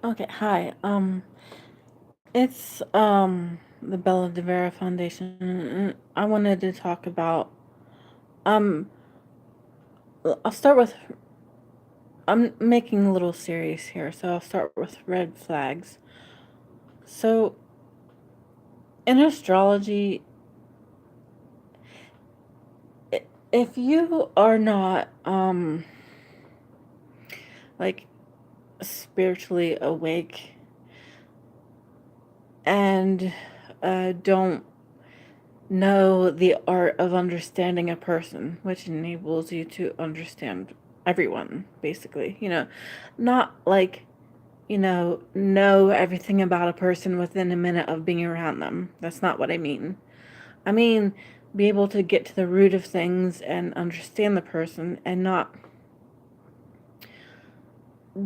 Okay, hi. It's the Bella de Vera Foundation. I wanted to talk about um I'll start with I'm making a little series here, so I'll start with red flags. So, in astrology, if you are not like spiritually awake and don't know the art of understanding a person, which enables you to understand everyone, basically. Not like, know everything about a person within a minute of being around them. That's not what I mean. I mean, be able to get to the root of things and understand the person and not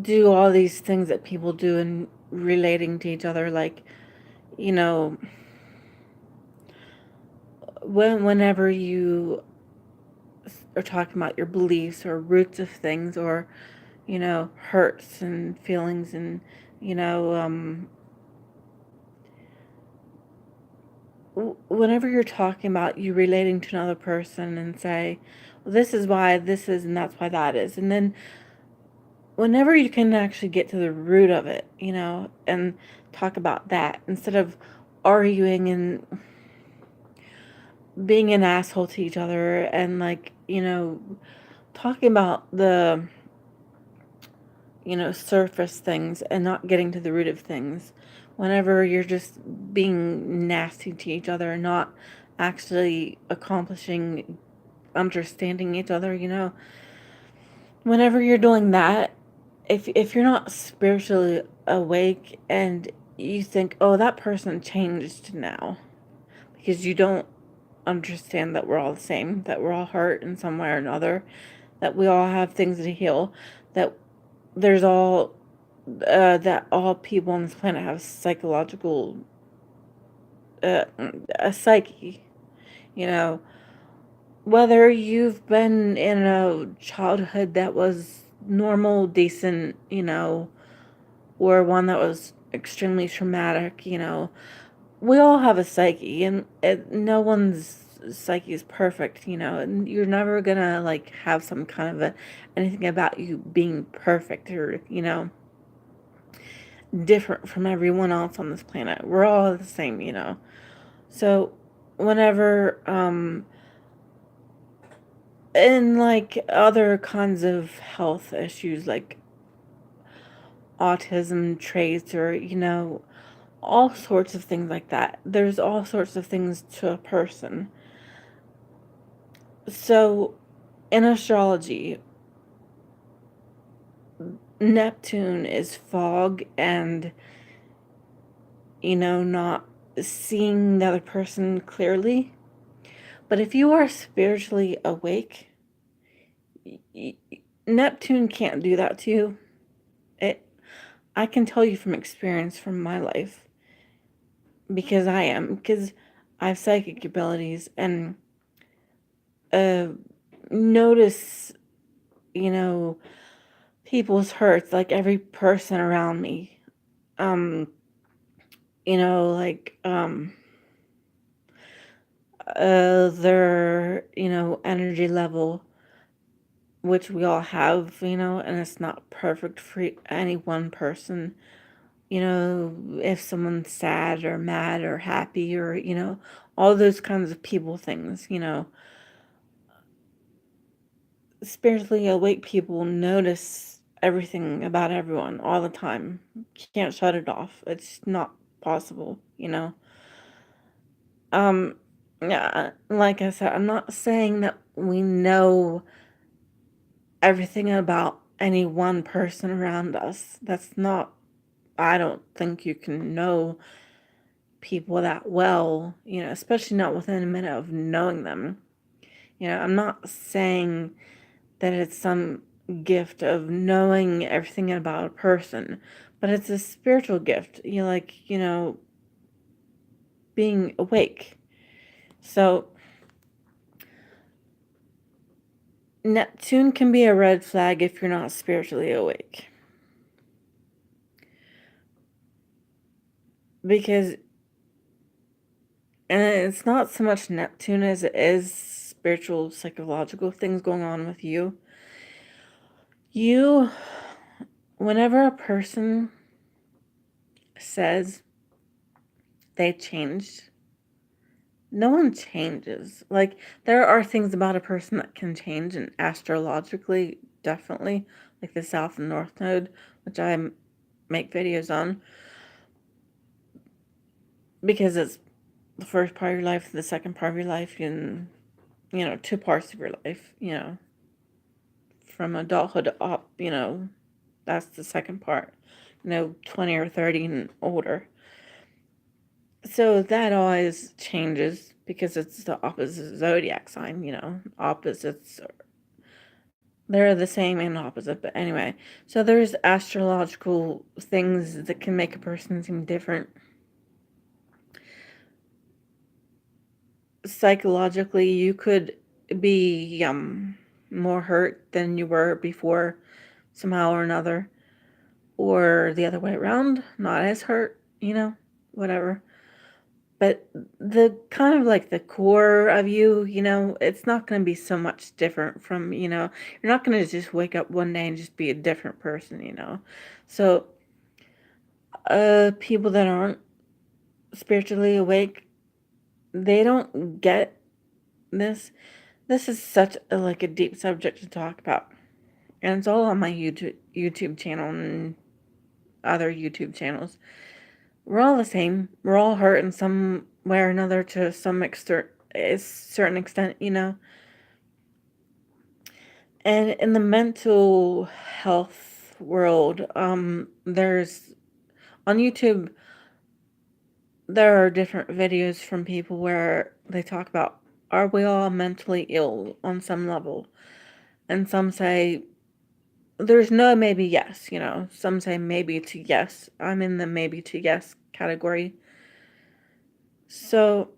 do all these things that people do in relating to each other, like, you know, whenever you are talking about your beliefs or roots of things or hurts and feelings and you know whenever you're talking about you relating to another person and say, well, this is why this is and that's why that is, and then whenever you can actually get to the root of it, and talk about that instead of arguing and being an asshole to each other and like talking about the surface things and not getting to the root of things. Whenever you're just being nasty to each other and not actually accomplishing understanding each other, whenever you're doing that, if you're not spiritually awake and you think, oh, that person changed now, because you don't understand that we're all the same, that we're all hurt in some way or another, that we all have things to heal, that there's all that all people on this planet have psychological a psyche, you know, whether you've been in a childhood that was normal, decent, or one that was extremely traumatic, we all have a psyche, and no one's psyche is perfect, and you're never gonna like have some kind of anything about you being perfect or different from everyone else on this planet. We're all the same, So whenever and like other kinds of health issues like autism traits or all sorts of things like that. There's all sorts of things to a person. So in astrology, Neptune is fog and not seeing the other person clearly. But if you are spiritually awake, Neptune can't do that to you. It I can tell you from experience from my life because I have psychic abilities and uh notice, you know, people's hurts, like every person around me. Um, like their, energy level, which we all have, and it's not perfect for any one person. If someone's sad or mad or happy or, all those kinds of people things, spiritually awake people notice everything about everyone all the time. Can't shut it off. It's not possible. Um, yeah, like I said, I'm not saying that we know everything about any one person around us. That's not, I don't think you can know people that well, especially not within a minute of knowing them. I'm not saying that it's some gift of knowing everything about a person, but it's a spiritual gift. Being awake. So, Neptune can be a red flag if you're not spiritually awake. because and it's not so much Neptune as it is spiritual, psychological things going on with you. You, whenever a person says they changed, no one changes. Like, there are things about a person that can change, and astrologically, definitely, like the South and North Node, which make videos on, because it's the first part of your life, the second part of your life, and, 2 parts of your life, from adulthood up, that's the second part, 20 or 30 and older. So that always changes because it's the opposite zodiac sign, opposites, they're the same and opposite, but anyway. So there's astrological things that can make a person seem different. Psychologically, you could be more hurt than you were before somehow or another, or the other way around, not as hurt, whatever. But the kind of like the core of you, it's not going to be so much different from, you're not going to just wake up one day and just be a different person. So, people that aren't spiritually awake, they don't get this. This is such like a deep subject to talk about. And it's all on my YouTube channel and other YouTube channels. We're all the same. We're all hurt in some way or another to some certain extent, And in the mental health world, there's on YouTube, there are different videos from people where they talk about, are we all mentally ill on some level? And some say there's no maybe yes, Some say maybe to yes. I'm in the maybe to yes category. So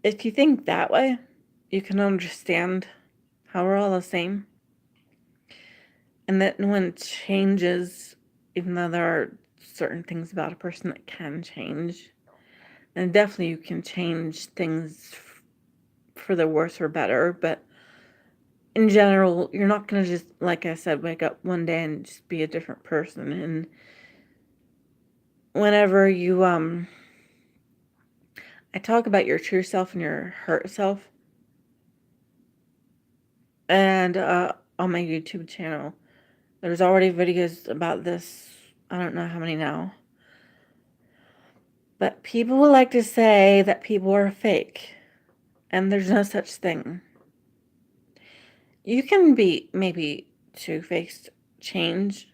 if you think that way, you can understand how we're all the same. And that no one changes, even though there are certain things about a person that can change. And definitely you can change things for the worse or better, but in general, you're not going to just, like I said, wake up one day and just be a different person. And whenever I talk about your true self and your hurt self, and on my YouTube channel, there's already videos about this. I don't know how many now. But people would like to say that people are fake, and there's no such thing. You can be maybe two-faced, change,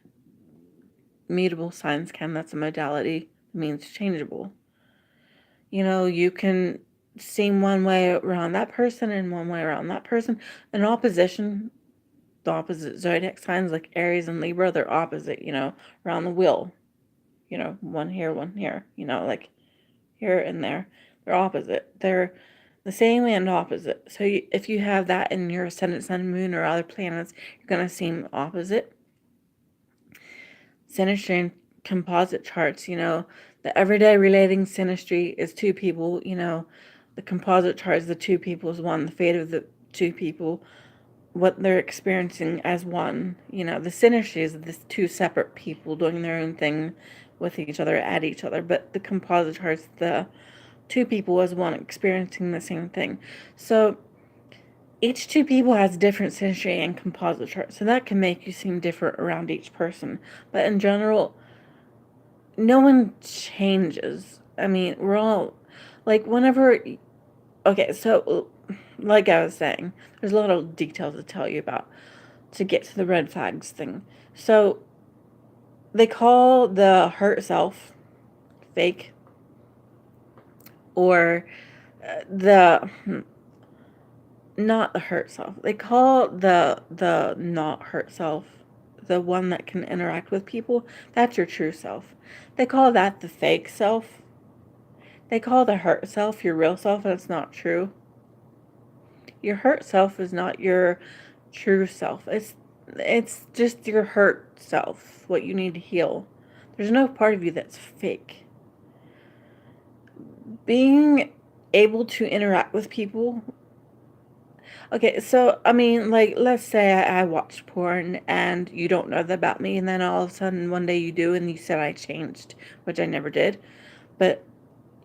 mutable signs can, that's a modality, means changeable. You can seem one way around that person and one way around that person. In opposition, the opposite zodiac signs like Aries and Libra, they're opposite, around the wheel. One here, like here and there. They're opposite. They're the same and opposite. So if you have that in your ascendant, sun, moon, or other planets, you're going to seem opposite. Synastry and composite charts, the everyday relating synastry is two people, the composite chart is the two people is one, the fate of the two people, what they're experiencing as one. The synastry is the two separate people doing their own thing with each other, at each other, but the composite chart is the two people as one experiencing the same thing. So each two people has different synastry and composite charts, so that can make you seem different around each person. But in general, no one changes. I mean, we're all like whenever. Okay, so like I was saying, there's a lot of details to tell you about to get to the red flags thing. So they call the hurt self fake, or the not the hurt self. They call the not hurt self, the one that can interact with people. That's your true self. They call that the fake self. They call the hurt self your real self, and it's not true. Your hurt self is not your true self. It's just your hurt self, what you need to heal. There's no part of you that's fake. Being able to interact with people. Okay, so I mean, like, let's say I watch porn and you don't know that about me, and then all of a sudden one day you do, and you said I changed, which I never did. But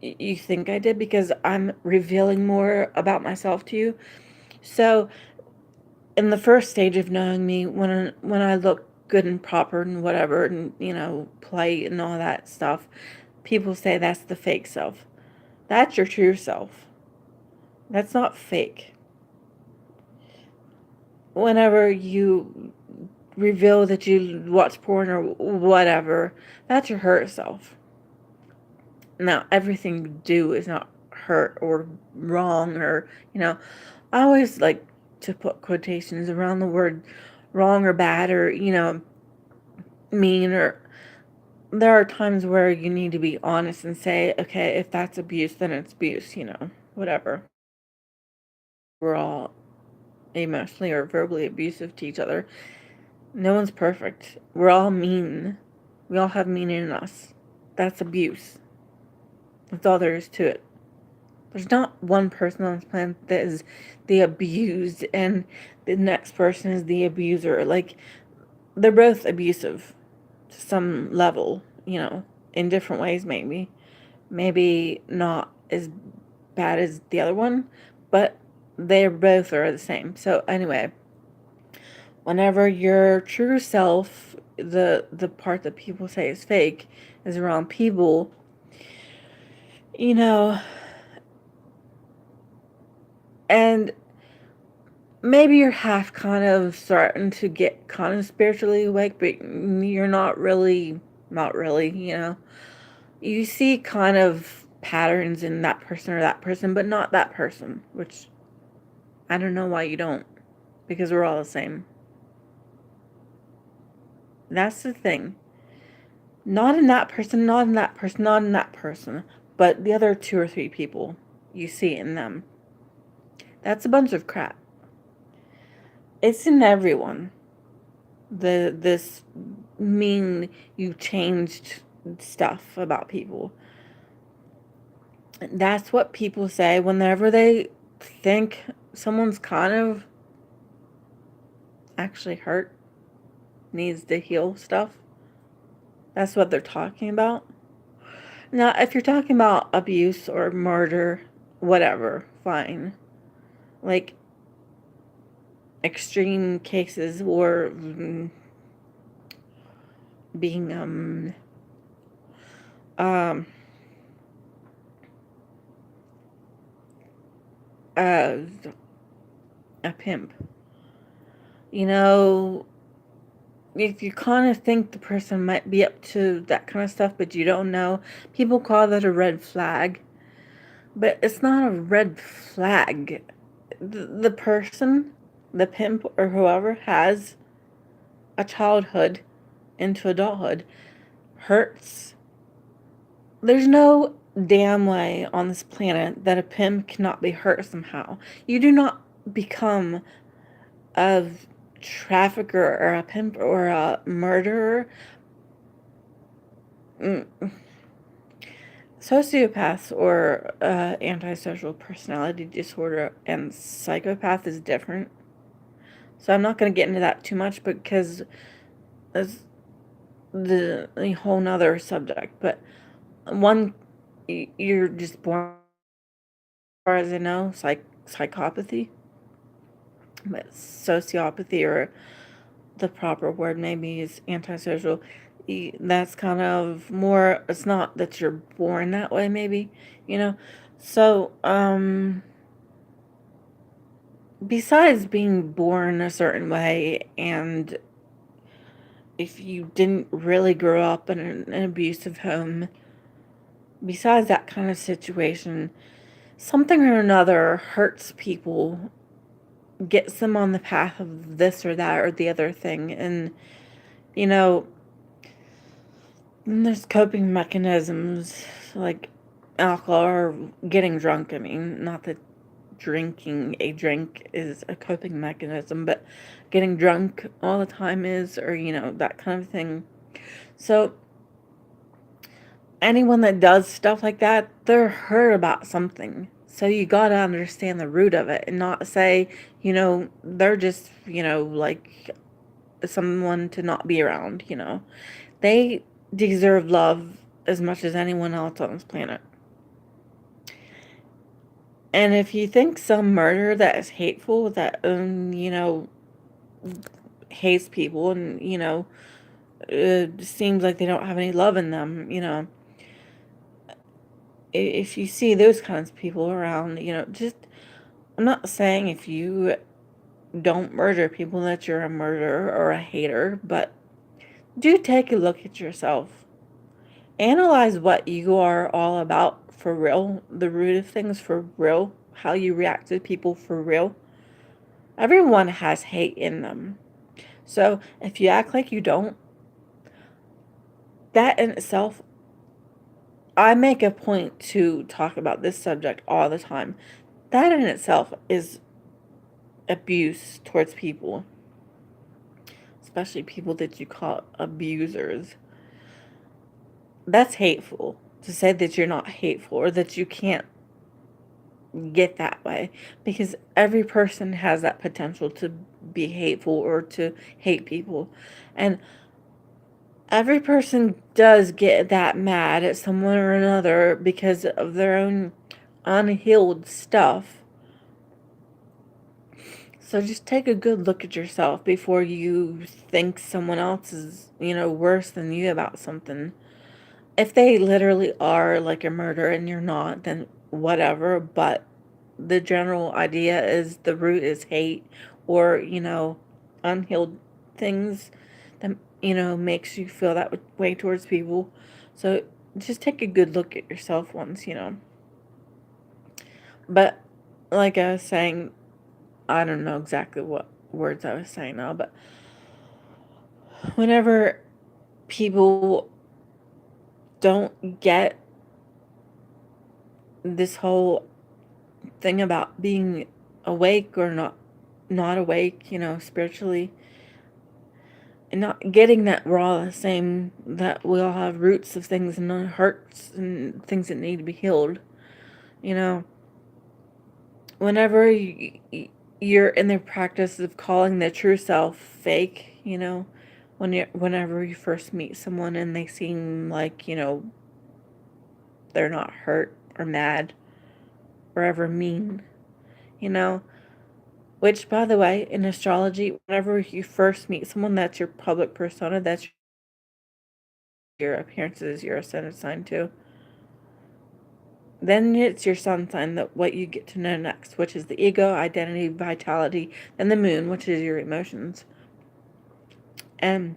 you think I did because I'm revealing more about myself to you. So, in the first stage of knowing me, when I look good and proper and whatever, and polite and all that stuff, people say that's the fake self. That's your true self. That's not fake. Whenever you reveal that you watch porn or whatever, that's your hurt self. Now, everything you do is not hurt or wrong or, I always like to put quotations around the word wrong or bad or, mean, or there are times where you need to be honest and say, okay, if that's abuse, then it's abuse, whatever. We're all emotionally or verbally abusive to each other. No one's perfect. We're all mean. We all have mean in us. That's abuse. That's all there is to it. There's not one person on this planet that is the abused and the next person is the abuser. Like, they're both abusive to some level, in different ways, maybe. Maybe not as bad as the other one, but they both are the same. So, anyway, whenever your true self, the part that people say is fake, is around people, you know, and maybe you're half kind of starting to get kind of spiritually awake, but you're not really, You see kind of patterns in that person, but not that person, which I don't know why you don't, because we're all the same. That's the thing. Not in that person, not in that person, not in that person, but the other two or three people you see in them. That's a bunch of crap. It's in everyone. This mean you changed stuff about people. That's what people say whenever they think someone's kind of actually hurt, needs to heal stuff. That's what they're talking about. Now, if you're talking about abuse or murder, whatever, fine. Like, extreme cases or being um uh a pimp. You know, if you kind of think the person might be up to that kind of stuff, but you don't know, people call that a red flag. But it's not a red flag. The person, the pimp or whoever, has a childhood into adulthood, hurts. There's no damn way on this planet that a pimp cannot be hurt somehow. You do not become a trafficker or a pimp or a murderer. Sociopaths or antisocial personality disorder and psychopath is different. So I'm not going to get into that too much because it's the whole nother subject. But one, you're just born, as far as I know, psychopathy. But sociopathy, or the proper word maybe, is antisocial. That's kind of more, it's not that you're born that way, maybe, So, besides being born a certain way, and if you didn't really grow up in an abusive home, besides that kind of situation, something or another hurts people, gets them on the path of this or that or the other thing. And, you know, there's coping mechanisms like alcohol or getting drunk. I mean, not that drinking a drink is a coping mechanism, but getting drunk all the time is, or, that kind of thing. So, anyone that does stuff like that, they're hurt about something. So you gotta understand the root of it and not say, they're just, like someone to not be around. They deserve love as much as anyone else on this planet. And if you think some murder that is hateful, that, hates people and, seems like they don't have any love in them, if you see those kinds of people around, just, I'm not saying if you don't murder people that you're a murderer or a hater, but do take a look at yourself. Analyze what you are all about for real, the root of things for real, how you react to people for real. Everyone has hate in them. So if you act like you don't, that in itself, I make a point to talk about this subject all the time. That in itself is abuse towards people, especially people that you call abusers. That's hateful. To say that you're not hateful or that you can't get that way, because every person has that potential to be hateful or to hate people, and every person does get that mad at someone or another because of their own unhealed stuff. So just take a good look at yourself before you think someone else is, worse than you about something. If they literally are like a murderer and you're not, then whatever, but the general idea is the root is hate or, unhealed things that, makes you feel that way towards people. So just take a good look at yourself once. But like I was saying, I don't know exactly what words I was saying now, but whenever people don't get this whole thing about being awake or not awake, spiritually, and not getting that we're all the same, that we all have roots of things and hurts and things that need to be healed. You know, whenever you're in the practice of calling the true self fake, whenever you first meet someone and they seem like, they're not hurt or mad or ever mean, you know, which, by the way, in astrology, whenever you first meet someone, that's your public persona, that's your appearances, your ascendant sign too. Then it's your sun sign, that what you get to know next, which is the ego, identity, vitality, and the moon, which is your emotions. And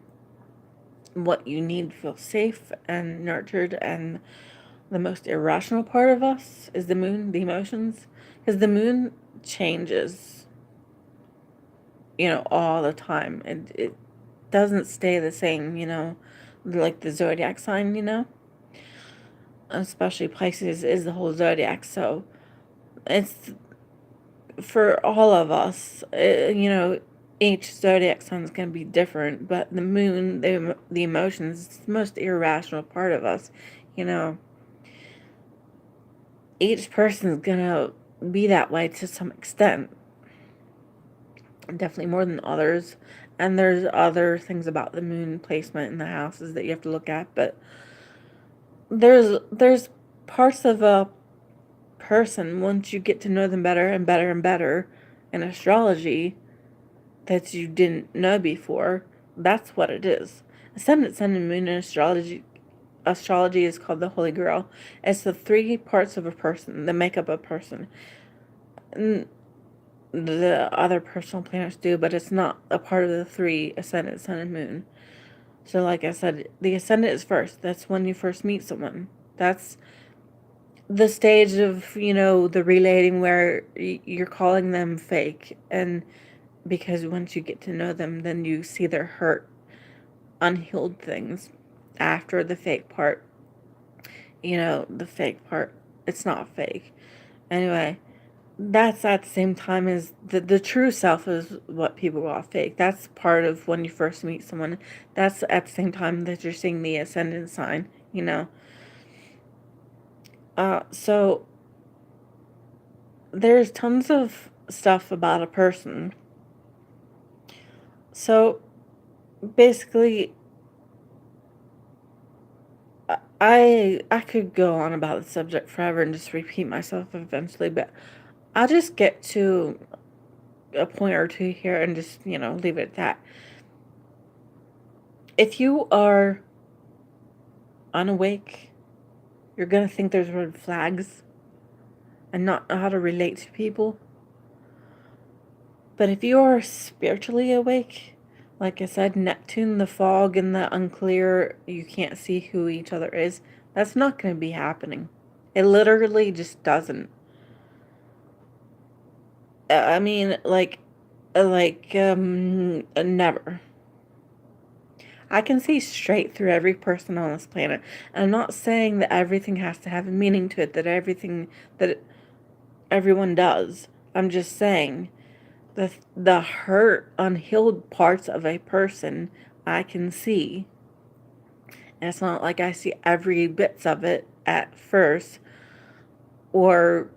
what you need to feel safe and nurtured, and the most irrational part of us is the moon, the emotions, because the moon changes, all the time, and it doesn't stay the same, like the zodiac sign. Especially Pisces is the whole zodiac, so it's for all of us. Each zodiac sign is going to be different, but the moon, the emotions, is the most irrational part of us. You know, each person is going to be that way to some extent, definitely more than others. And there's other things about the moon placement in the houses that you have to look at, but there's parts of a person, once you get to know them better and better and better in astrology, that you didn't know before. That's what it is. Ascendant, sun, and moon in astrology is called the Holy Grail. It's the three parts of a person that make up a person. And the other personal planets do, but it's not a part of the three: ascendant, sun, and moon. So like I said, the ascendant is first. That's when you first meet someone. That's the stage of, the relating where you're calling them fake. And because once you get to know them, then you see their hurt, unhealed things after the fake part. The fake part, it's not fake. Anyway, that's at the same time as the true self is what people call fake. That's part of when you first meet someone. That's at the same time that you're seeing the ascendant sign. So there's tons of stuff about a person. So basically, I could go on about the subject forever and just repeat myself eventually, but I'll just get to a point or two here and just, leave it at that. If you are unawake, you're gonna think there's red flags and not know how to relate to people. But if you are spiritually awake, like I said, Neptune, the fog and the unclear, you can't see who each other is, that's not going to be happening. It literally just doesn't. I mean, never. I can see straight through every person on this planet. And I'm not saying that everything has to have a meaning to it, that everyone does. I'm just saying the hurt, unhealed parts of a person I can see. And it's not like I see every bits of it at first or,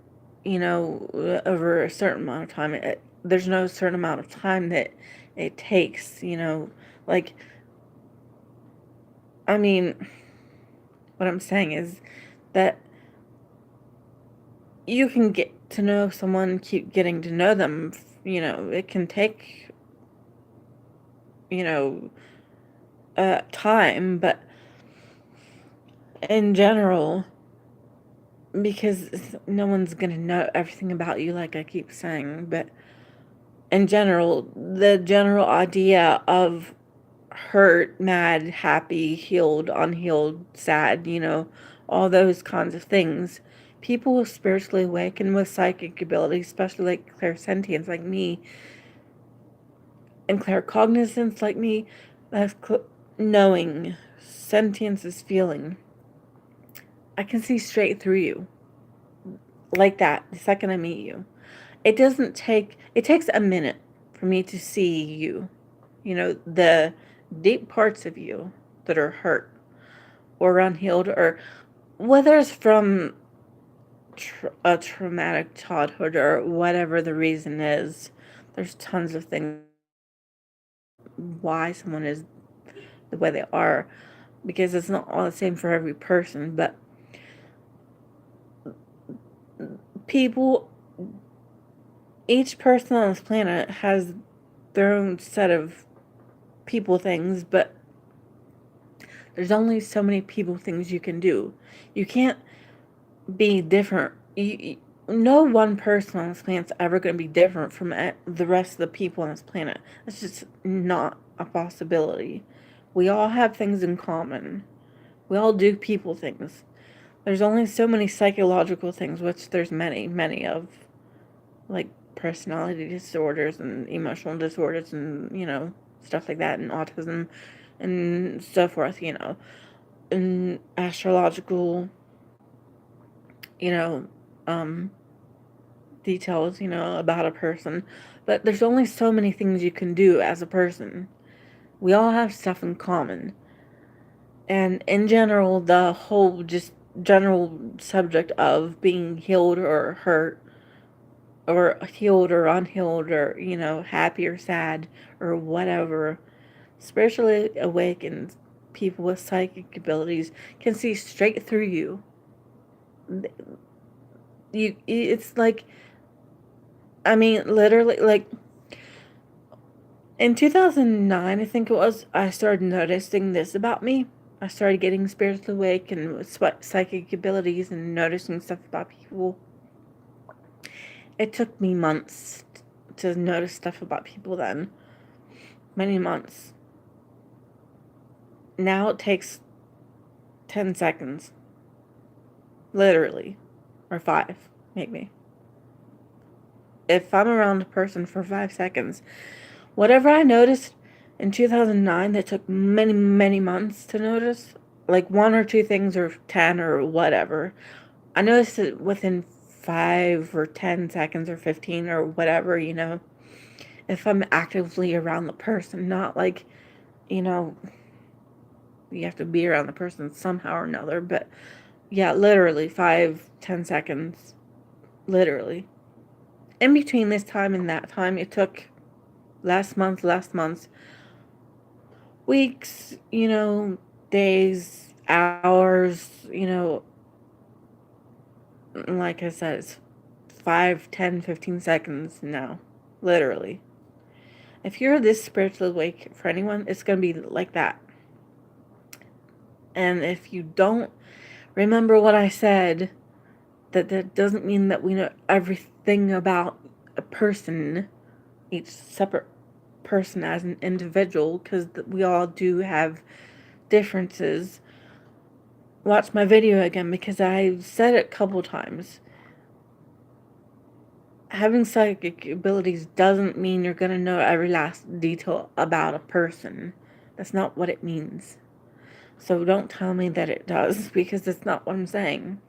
over a certain amount of time. There's no certain amount of time that it takes, like, I mean, what I'm saying is that you can get to know someone, keep getting to know them, it can take, you know, time, but in general, because no one's gonna know everything about you, like I keep saying, but in general, the general idea of hurt, mad, happy, healed, unhealed, sad, all those kinds of things. People who spiritually awaken with psychic abilities, especially like clairsentience like me, and claircognizance like me, that's knowing, sentience is feeling. I can see straight through you like that the second I meet you. It takes a minute for me to see you, the deep parts of you that are hurt or unhealed, or whether it's from a traumatic childhood or whatever the reason is. There's tons of things why someone is the way they are, because it's not all the same for every person, but people, each person on this planet has their own set of people things, but there's only so many people things you can do. You can't be different. No one person on this planet's ever going to be different from the rest of the people on this planet. It's just not a possibility. We all have things in common. We all do people things. There's only so many psychological things, which there's many, many of, like personality disorders and emotional disorders and, stuff like that, and autism and so forth, and astrological, you know, um, details, about a person. But there's only so many things you can do as a person. We all have stuff in common. And in general, the whole just general subject of being healed or hurt, or healed or unhealed, or, happy or sad, or whatever, spiritually awakened people with psychic abilities can see straight through you. It's like, I mean, literally, like, in 2009, I think it was, I started noticing this about me. I started getting spiritually awake and with psychic abilities and noticing stuff about people. It took me months to notice stuff about people then. Many months. Now it takes 10 seconds. Literally. Or 5, maybe. If I'm around a person for 5 seconds, whatever I noticed in 2009 that took many, many months to notice, like 1 or 2 things or 10 or whatever, I noticed it within 5 or 10 seconds or 15 or whatever, if I'm actively around the person, not like, you know, you have to be around the person somehow or another, but Yeah, literally 5, 10 seconds. Literally. In between this time and that time, it took last month, weeks, days, hours, like I said, it's 5, 10, 15 seconds now. Literally. If you're this spiritually awake for anyone, it's going to be like that. And if you don't remember what I said, that doesn't mean that we know everything about a person, each separate person as an individual, because we all do have differences. Watch my video again because I've said it a couple times. Having psychic abilities doesn't mean you're going to know every last detail about a person. That's not what it means. So don't tell me that it does, because that's not what I'm saying.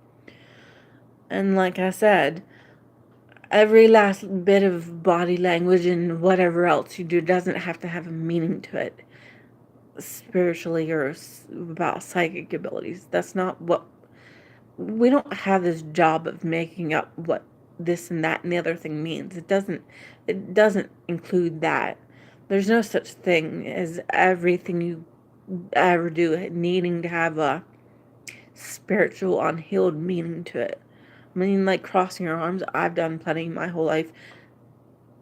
And like I said, every last bit of body language and whatever else you do doesn't have to have a meaning to it, spiritually or about psychic abilities. That's not what... We don't have this job of making up what this and that and the other thing means. It doesn't include that. There's no such thing as everything you ever do needing to have a spiritual unhealed meaning to it. I mean, like crossing your arms, I've done plenty my whole life.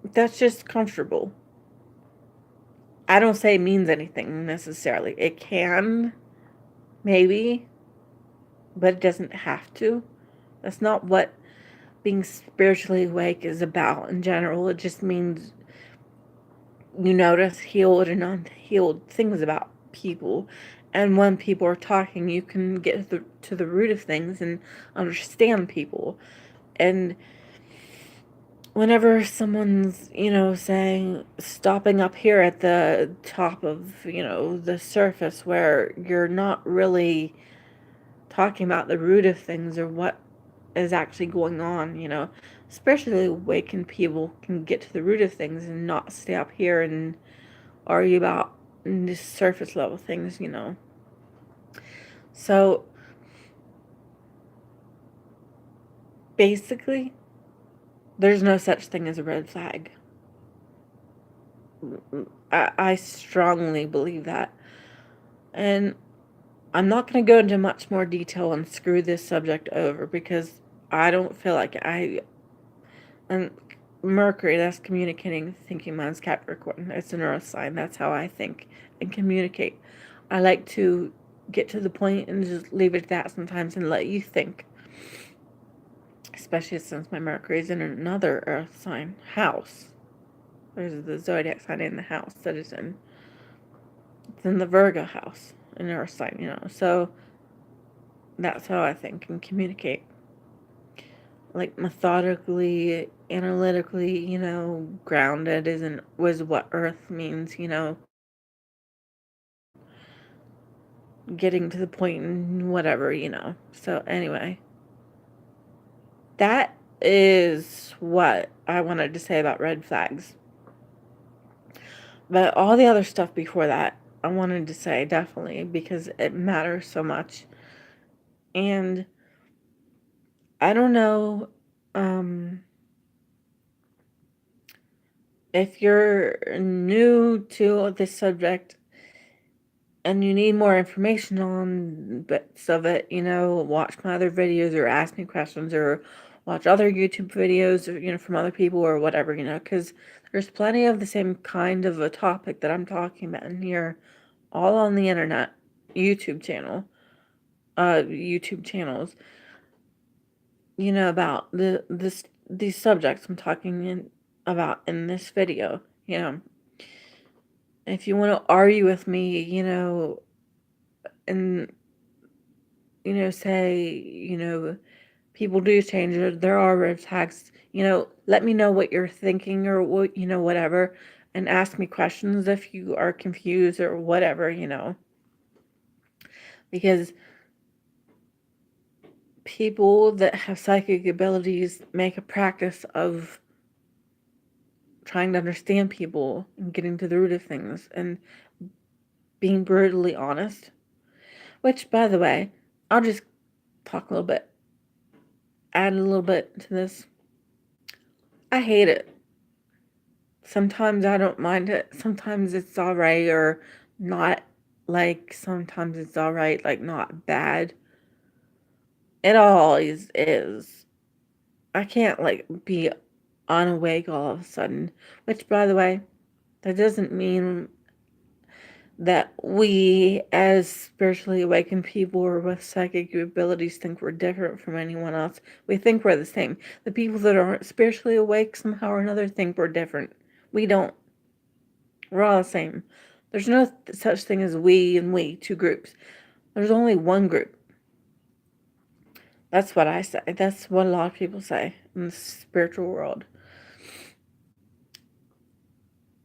That's just comfortable. I don't say it means anything necessarily. It can, maybe, but it doesn't have to. That's not what being spiritually awake is about in general. It just means you notice healed and unhealed things about people. And when people are talking, you can get to the root of things and understand people. And whenever someone's, saying, stopping up here at the top of, the surface where you're not really talking about the root of things or what is actually going on, especially awakened people can get to the root of things and not stay up here and argue about this surface level things. So basically, there's no such thing as a red flag. I strongly believe that. And I'm not going to go into much more detail and screw this subject over because I don't feel like and Mercury, that's communicating, thinking man's Capricorn. It's an earth sign. That's how I think and communicate. I like to get to the point and just leave it at that sometimes and let you think. Especially since my Mercury is in another earth sign house. There's the zodiac sign in the house that it's in. It's in the Virgo house, an earth sign. So that's how I think and communicate. Like methodically, analytically, grounded was what earth means. Getting to the point and whatever. So anyway, that is what I wanted to say about red flags. But all the other stuff before that, I wanted to say definitely because it matters so much. And I don't know if you're new to this subject and you need more information on bits of it, watch my other videos or ask me questions or watch other YouTube videos or, from other people or whatever, because there's plenty of the same kind of a topic that I'm talking about in here, all on the internet, YouTube channels, about these subjects I'm talking about in this video. If you want to argue with me, and say, people do change, there are red flags, let me know what you're thinking or what, whatever, and ask me questions if you are confused or whatever, because people that have psychic abilities make a practice of trying to understand people and getting to the root of things and being brutally honest, which, by the way, I'll just talk a little bit, add a little bit to this. I hate it. Sometimes I don't mind it. Sometimes it's all right or not. Like, sometimes it's all right, like, not bad. It always is. I can't, like, be unawake all of a sudden. Which, by the way, that doesn't mean that we, as spiritually awakened people or with psychic abilities, think we're different from anyone else. We think we're the same. The people that aren't spiritually awake somehow or another think we're different. We don't. We're all the same. There's no such thing as we and we, two groups. There's only one group. That's what I say. That's what a lot of people say in the spiritual world.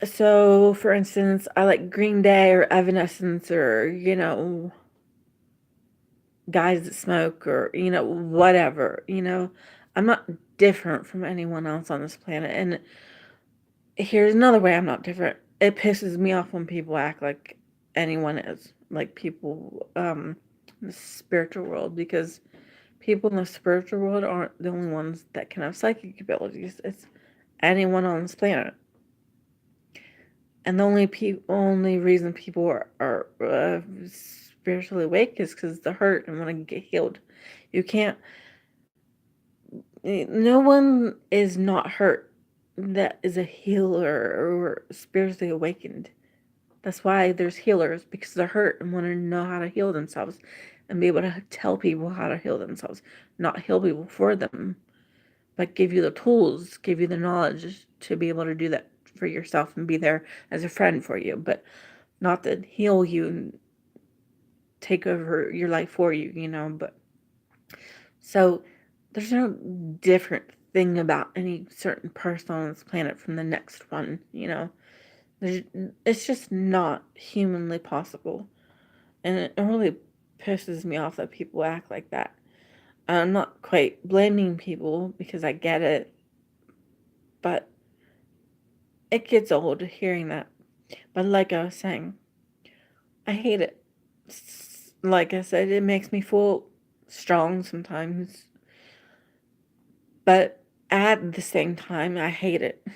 So, for instance, I like Green Day or Evanescence or, Guys That Smoke or, whatever, I'm not different from anyone else on this planet. And here's another way I'm not different. It pisses me off when people act like anyone is, like people in the spiritual world, because people in the spiritual world aren't the only ones that can have psychic abilities. It's anyone on this planet. And the only reason people are spiritually awake is because they're hurt and want to get healed. You can't. No one is not hurt that is a healer or spiritually awakened. That's why there's healers, because they're hurt and want to know how to heal themselves and be able to tell people how to heal themselves. Not heal people for them, but give you the tools, give you the knowledge to be able to do that for yourself and be there as a friend for you, but not to heal you and take over your life for you, but so there's no different thing about any certain person on this planet from the next one, it's just not humanly possible. And it really pisses me off that people act like that. I'm not quite blaming people because I get it, but it gets old hearing that. But like I was saying, I hate it. Like I said, it makes me feel strong sometimes. But at the same time, I hate it.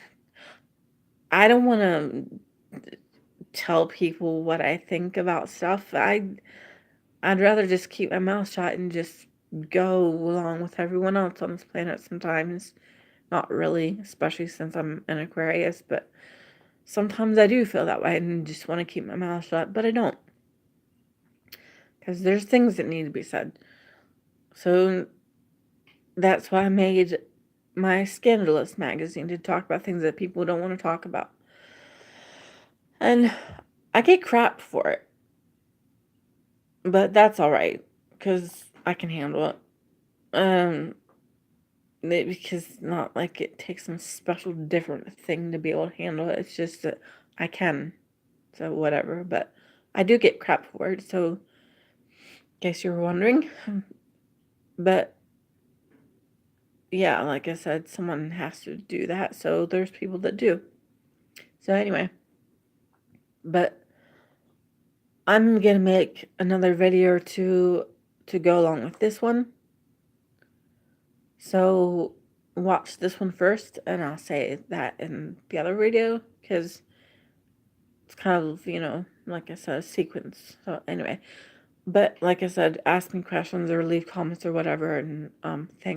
I don't want to tell people what I think about stuff. I'd rather just keep my mouth shut and just go along with everyone else on this planet sometimes. Not really, especially since I'm an Aquarius, but sometimes I do feel that way and just want to keep my mouth shut, but I don't. Because there's things that need to be said. So that's why I made my Scandalous magazine, to talk about things that people don't want to talk about. And I get crap for it. But that's alright, because I can handle it. Because it's not like it takes some special different thing to be able to handle it. It's just that I can. So whatever. But I do get crap for it, so in case you were wondering. But yeah, like I said, someone has to do that, so there's people that do. So anyway, but I'm gonna make another video or two to go along with this one. So watch this one first, and I'll say that in the other video, because it's kind of, like I said, a sequence. So anyway, but like I said, ask me questions or leave comments or whatever, and thanks.